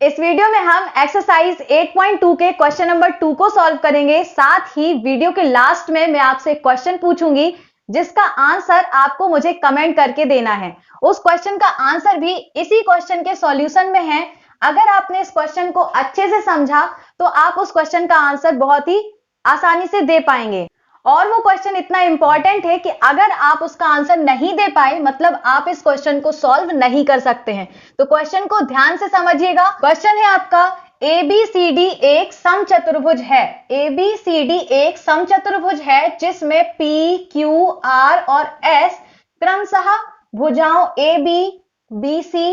इस वीडियो में हम एक्सरसाइज 8.2 के क्वेश्चन नंबर 2 को सॉल्व करेंगे। साथ ही वीडियो के लास्ट में मैं आपसे एक क्वेश्चन पूछूंगी जिसका आंसर आपको मुझे कमेंट करके देना है। उस क्वेश्चन का आंसर भी इसी क्वेश्चन के सॉल्यूशन में है। अगर आपने इस क्वेश्चन को अच्छे से समझा तो आप उस क्वेश्चन का आंसर बहुत ही आसानी से दे पाएंगे। और वो क्वेश्चन इतना इंपॉर्टेंट है कि अगर आप उसका आंसर नहीं दे पाए मतलब आप इस क्वेश्चन को सॉल्व नहीं कर सकते हैं। तो क्वेश्चन को ध्यान से समझिएगा। क्वेश्चन है आपका ABCD एक समचतुर्भुज है। ABCD एक समचतुर्भुज है जिसमें P, Q, R और S क्रमशः भुजाओं AB, BC,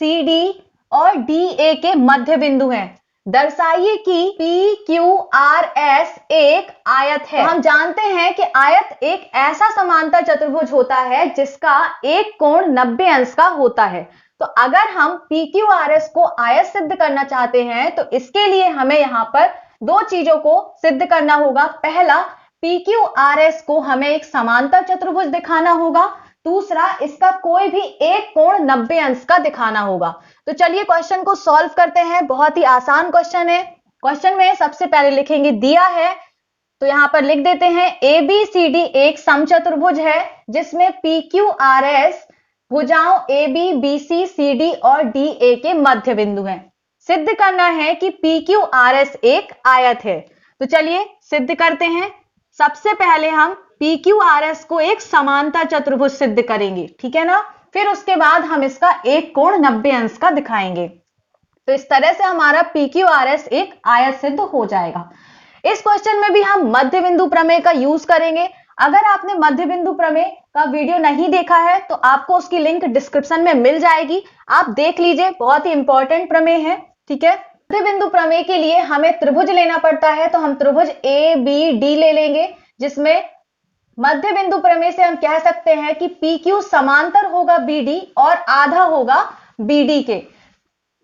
CD और DA के मध्य बिंदु हैं। दर्शाइए कि PQRS एक आयत है। तो हम जानते हैं कि आयत एक ऐसा समांतर चतुर्भुज होता है जिसका एक कोण 90 अंश का होता है। तो अगर हम PQRS को आयत सिद्ध करना चाहते हैं तो इसके लिए हमें यहां पर दो चीजों को सिद्ध करना होगा। पहला, PQRS को हमें एक समांतर चतुर्भुज दिखाना होगा। दूसरा, इसका कोई भी एक कोण 90 अंश का दिखाना होगा। तो चलिए क्वेश्चन को सॉल्व करते हैं। बहुत ही आसान क्वेश्चन है। क्वेश्चन में सबसे पहले लिखेंगे दिया है तो यहां पर लिख देते हैं ABCD एक समचतुर्भुज है जिसमें PQRS भुजाओं AB, BC, CD और DA के मध्य बिंदु हैं। सिद्ध करना है कि PQRS एक आयत है। तो चलिए सिद्ध करते हैं। सबसे पहले हम PQRS को एक समांतर चतुर्भुज सिद्ध करेंगे, ठीक है ना। फिर उसके बाद हम इसका एक कोण 90 अंश का दिखाएंगे। तो इस तरह से हमारा PQRS एक आयत सिद्ध हो जाएगा। इस क्वेश्चन में भी हम मध्य बिंदु प्रमेय का यूज करेंगे। अगर आपने मध्य बिंदु प्रमेय का वीडियो नहीं देखा है तो आपको उसकी लिंक डिस्क्रिप्शन में मिल जाएगी, आप देख लीजिए। बहुत ही इंपॉर्टेंट प्रमेय है, ठीक है। मध्य बिंदु प्रमेय के लिए हमें त्रिभुज लेना पड़ता है तो हम त्रिभुज ABD ले लेंगे जिसमें मध्य बिंदु प्रमेय से हम कह सकते हैं कि PQ समांतर होगा BD और आधा होगा BD के,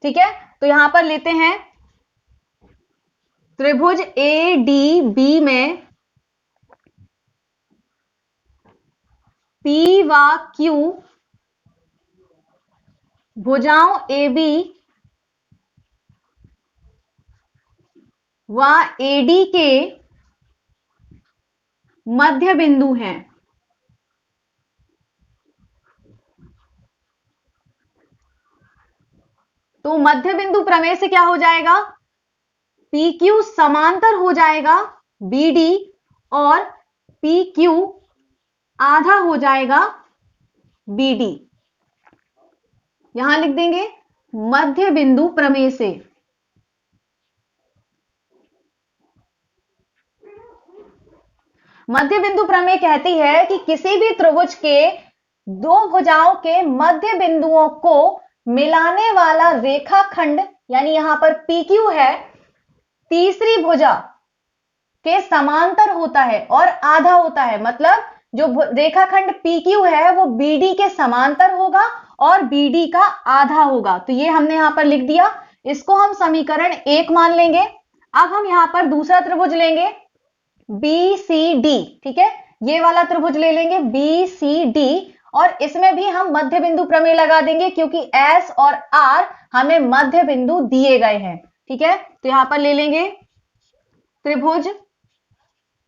ठीक है। तो यहां पर लेते हैं त्रिभुज ADB में P व Q भुजाओं AB व AD के मध्य बिंदु हैं। तो मध्य बिंदु प्रमेय से क्या हो जाएगा, PQ समांतर हो जाएगा BD और PQ आधा हो जाएगा BD। यहां लिख देंगे मध्य बिंदु प्रमेय से। मध्य बिंदु प्रमेय कहती है कि किसी भी त्रिभुज के दो भुजाओं के मध्य बिंदुओं को मिलाने वाला रेखाखंड, यानी यहां पर PQ है, तीसरी भुजा के समांतर होता है और आधा होता है। मतलब जो रेखाखंड PQ है वो BD के समांतर होगा और BD का आधा होगा। तो ये हमने यहां पर लिख दिया। इसको हम समीकरण 1 मान लेंगे। अब हम यहां पर दूसरा त्रिभुज लेंगे BCD, ठीक है। ये वाला त्रिभुज ले लेंगे BCD और इसमें भी हम मध्य बिंदु प्रमेय लगा देंगे क्योंकि S और R हमें मध्य बिंदु दिए गए हैं, ठीक है। तो यहां पर ले लेंगे त्रिभुज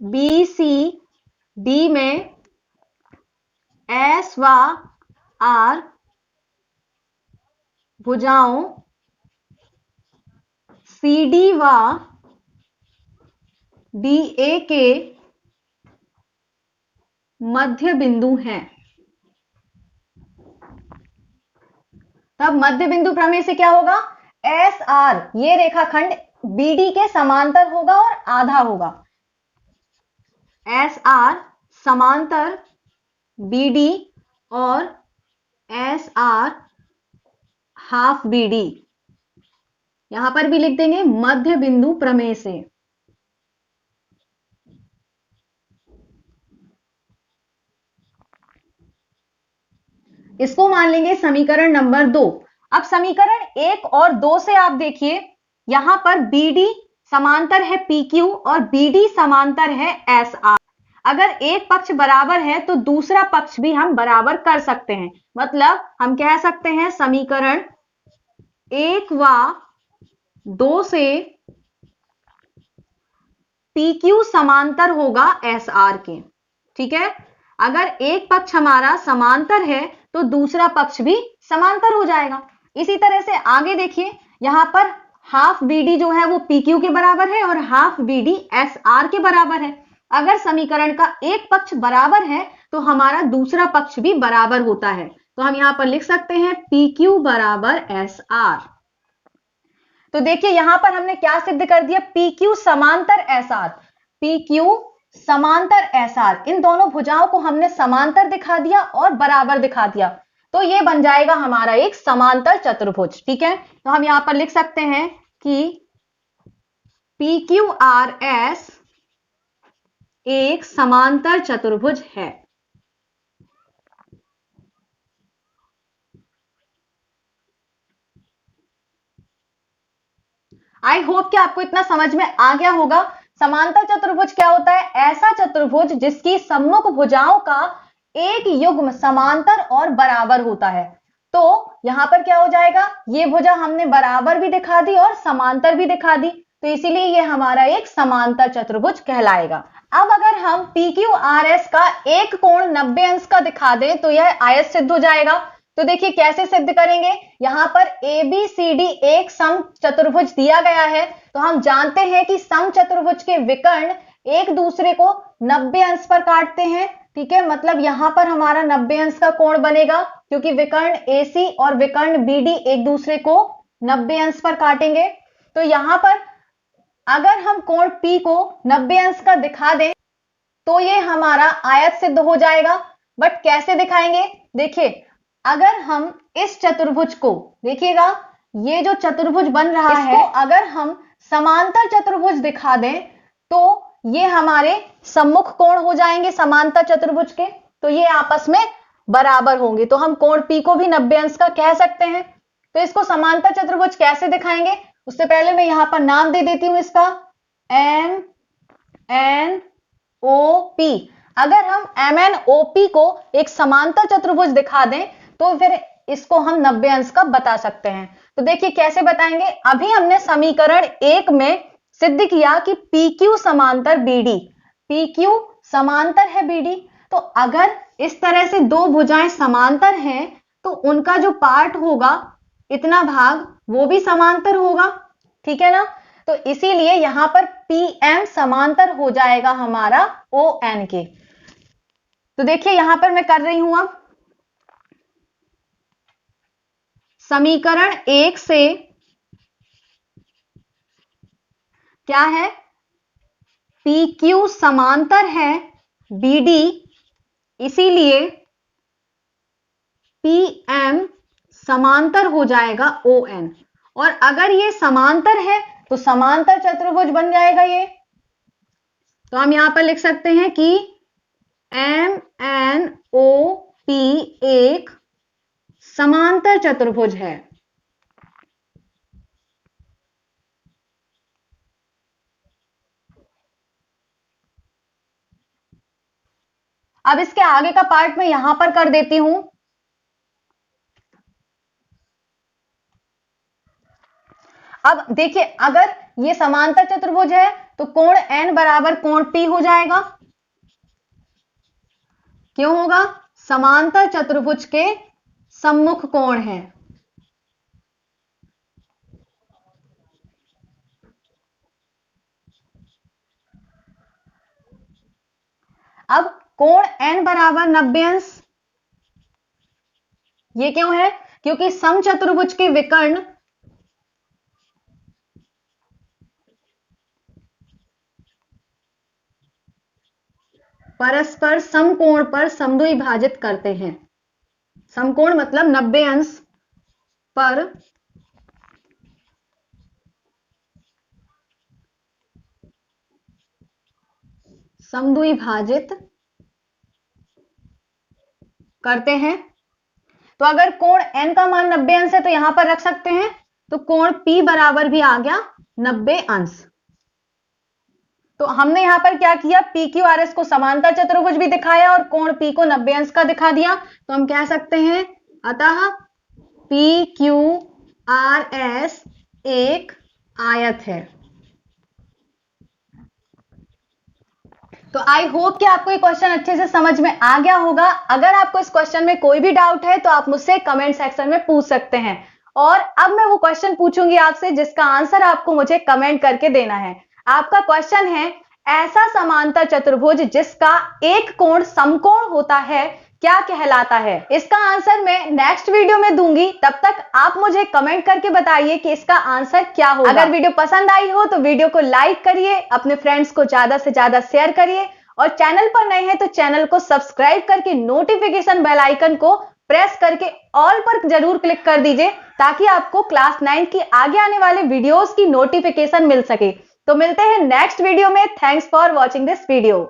BCD में S व R भुजाओं CD व DA के मध्य बिंदु हैं। तब मध्य बिंदु प्रमेय से क्या होगा, SR ये रेखाखंड BD के समांतर होगा और आधा होगा। SR समांतर BD और SR हाफ BD। यहां पर भी लिख देंगे मध्य बिंदु प्रमेय से। इसको मान लेंगे समीकरण नंबर 2। अब समीकरण 1 और 2 से आप देखिए, यहां पर BD समांतर है PQ और BD समांतर है SR। अगर एक पक्ष बराबर है तो दूसरा पक्ष भी हम बराबर कर सकते हैं। मतलब हम कह सकते हैं समीकरण 1 व 2 से PQ समांतर होगा SR के। ठीक है, अगर एक पक्ष हमारा समांतर है तो दूसरा पक्ष भी समांतर हो जाएगा। इसी तरह से आगे देखिए, यहां पर हाफ BD जो है वो PQ के बराबर है और हाफ BD SR के बराबर है। अगर समीकरण का एक पक्ष बराबर है तो हमारा दूसरा पक्ष भी बराबर होता है। तो हम यहां पर लिख सकते हैं PQ बराबर SR। तो देखिए यहां पर हमने क्या सिद्ध कर दिया, PQ समांतर SR, PQ समांतर SR, इन दोनों भुजाओं को हमने समांतर दिखा दिया और बराबर दिखा दिया। तो ये बन जाएगा हमारा एक समांतर चतुर्भुज। ठीक है, तो हम यहां पर लिख सकते हैं कि PQRS एक समांतर चतुर्भुज है। आई होप कि आपको इतना समझ में आ गया होगा। समांतर चतुर्भुज क्या होता है, ऐसा चतुर्भुज जिसकी सम्मुख भुजाओं का एक युग्म समांतर और बराबर होता है। तो यहां पर क्या हो जाएगा, ये भुजा हमने बराबर भी दिखा दी और समांतर भी दिखा दी, तो इसीलिए ये हमारा एक समांतर चतुर्भुज कहलाएगा। अब अगर हम PQRS का एक कोण 90 अंश का दिखा दें तो यह आयत सिद्ध हो जाएगा। तो देखिए कैसे सिद्ध करेंगे, यहां पर ABCD एक सम चतुर्भुज दिया गया है, तो हम जानते हैं कि सम चतुर्भुज के विकर्ण एक दूसरे को 90 अंश पर काटते हैं। ठीक है, मतलब यहां पर हमारा 90 अंश का कोण बनेगा क्योंकि विकर्ण AC और विकर्ण BD एक दूसरे को 90 अंश पर काटेंगे। तो यहां पर अगर हम कोण P को 90 अंश का दिखा दें तो ये हमारा आयत सिद्ध हो जाएगा। बट कैसे दिखाएंगे, देखिए अगर हम इस चतुर्भुज को, देखिएगा ये जो चतुर्भुज बन रहा है, इसको अगर हम समांतर चतुर्भुज दिखा दें तो ये हमारे सम्मुख कोण हो जाएंगे समांतर चतुर्भुज के, तो ये आपस में बराबर होंगे। तो हम कोण P को भी 90 अंश का कह सकते हैं। तो इसको समांतर चतुर्भुज कैसे दिखाएंगे, उससे पहले मैं यहां पर नाम दे देती हूं इसका, MNOP। अगर हम MNOP को एक समांतर चतुर्भुज दिखा दें तो फिर इसको हम 90 अंश का बता सकते हैं। तो देखिए कैसे बताएंगे, अभी हमने समीकरण 1 में सिद्ध किया कि PQ समांतर BD, PQ समांतर है BD। तो अगर इस तरह से दो भुजाएं समांतर हैं तो उनका जो पार्ट होगा, इतना भाग, वो भी समांतर होगा। ठीक है ना, तो इसीलिए यहां पर PM समांतर हो जाएगा हमारा ON के। तो देखिए यहां पर मैं कर रही हूं, अब समीकरण 1 से क्या है, PQ समांतर है BD, इसीलिए PM समांतर हो जाएगा ON। और अगर ये समांतर है तो समांतर चतुर्भुज बन जाएगा ये। तो हम यहां पर लिख सकते हैं कि MNOP एक समांतर चतुर्भुज है। अब इसके आगे का पार्ट मैं यहां पर कर देती हूं। अब देखिए अगर ये समांतर चतुर्भुज है तो कोण N बराबर कोण P हो जाएगा। क्यों होगा, समांतर चतुर्भुज के सम्मुख कोण है। अब कोण N बराबर 90 अंश, ये क्यों है, क्योंकि समचतुर्भुज के विकर्ण परस्पर समकोण पर समद्विभाजित करते हैं। समकोण मतलब 90 अंश पर समद्विभाजित करते हैं। तो अगर कोण N का मान 90 अंश है तो यहां पर रख सकते हैं, तो कोण P बराबर भी आ गया 90 अंश। तो हमने यहां पर क्या किया, PQRS को समांतर चतुर्भुज भी दिखाया और कोण P को 90 अंश का दिखा दिया। तो हम कह सकते हैं अतः PQRS एक आयत है। तो आई होप कि आपको ये क्वेश्चन अच्छे से समझ में आ गया होगा। अगर आपको इस क्वेश्चन में कोई भी डाउट है तो आप मुझसे कमेंट सेक्शन में पूछ सकते हैं। और अब मैं वो क्वेश्चन पूछूंगी आपसे जिसका आंसर आपको मुझे कमेंट करके देना है। आपका क्वेश्चन है, ऐसा समांतर चतुर्भुज जिसका एक कोण समकोण होता है क्या कहलाता है? इसका आंसर मैं नेक्स्ट वीडियो में दूंगी। तब तक आप मुझे कमेंट करके बताइए कि इसका आंसर क्या होगा। अगर वीडियो पसंद आई हो तो वीडियो को लाइक करिए, अपने फ्रेंड्स को ज्यादा से ज्यादा शेयर करिए और चैनल पर नए हैं तो चैनल को सब्सक्राइब करके नोटिफिकेशन बेल आइकन को प्रेस करके ऑल पर जरूर क्लिक कर दीजिए ताकि आपको क्लास 9 की आगे आने वाले वीडियोस की नोटिफिकेशन मिल सके। तो मिलते हैं नेक्स्ट वीडियो में। Thanks for watching this video.